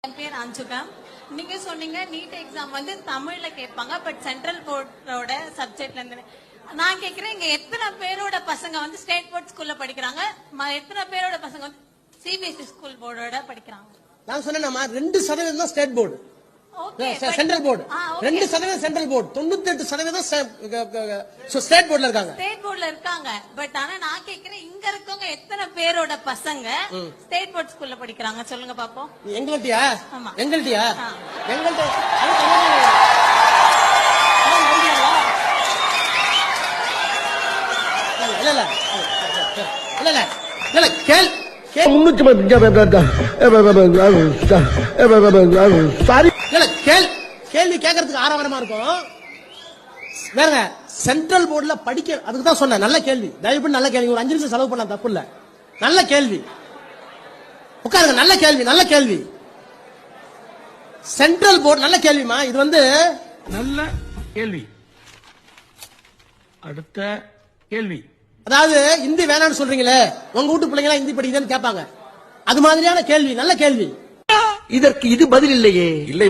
என் பேர் அஞ்சுகம். நீங்க சொன்னீங்க நீட் எக்ஸாம் வந்து தமிழ்ல கேட்பாங்க, பட் சென்ட்ரல் போர்டோட சப்ஜெக்ட்ல இருந்து. நான் கேக்குறேன், இங்க எத்தனை பேரோட பசங்க வந்து ஸ்டேட் போர்ட் ஸ்கூல்ல படிக்கிறாங்க, எத்தனை பேரோட பசங்க வந்து சிபிஎஸ்இ ஸ்கூல் போர்டோட படிக்கிறாங்க? நான் சொன்னேன்மா 2% தான் state board, okay central board. 2% central board, 98% state போர்டுல இருக்காங்க. ஸ்டேட் போர்டுல இருக்காங்க, பட் ஆனா நான் கேக்குறேன், இங்க இருக்கவங்க எத்தனை பேரோட பசங்க ஸ்டேட் போர்ட் ஸ்கூல்ல படிக்கிறாங்க சொல்லுங்க பாப்போம். எங்கள்ட்டியா? ஆமா. எங்கள்ட்டியா? எங்கள்ட்ட இல்ல இல்ல இல்ல இல்ல இல்ல கேள் கேள்வி கேட்கறதுக்கு ஆரவாரமா இருக்கும். வேற சென்ட்ரல் போர்டுல படிக்க, அதுக்கு தான் சொன்னேன். நல்ல கேள்வி, தயவு பண்ணி நல்ல கேள்வி. ஒரு 5 நிமிஷம் செலவு பண்ணலாம், தப்பு இல்ல. நல்ல கேள்வி, உட்காருங்க. நல்ல கேள்வி, நல்ல கேள்வி. சென்ட்ரல் போர்டு நல்ல கேள்விமா. இது வந்து நல்ல கேள்வி. அடுத்த கேள்வி. அதாவது இந்தி வேணாம்னு சொல்றீங்களே, உங்க வீட்டு பிள்ளைங்க ஹிந்தி படிக்குதுன்னு கேட்பாங்க. அது மாதிரியான கேள்வி, நல்ல கேள்வி. இதற்கு இது பதில் இல்லையே. இல்லை.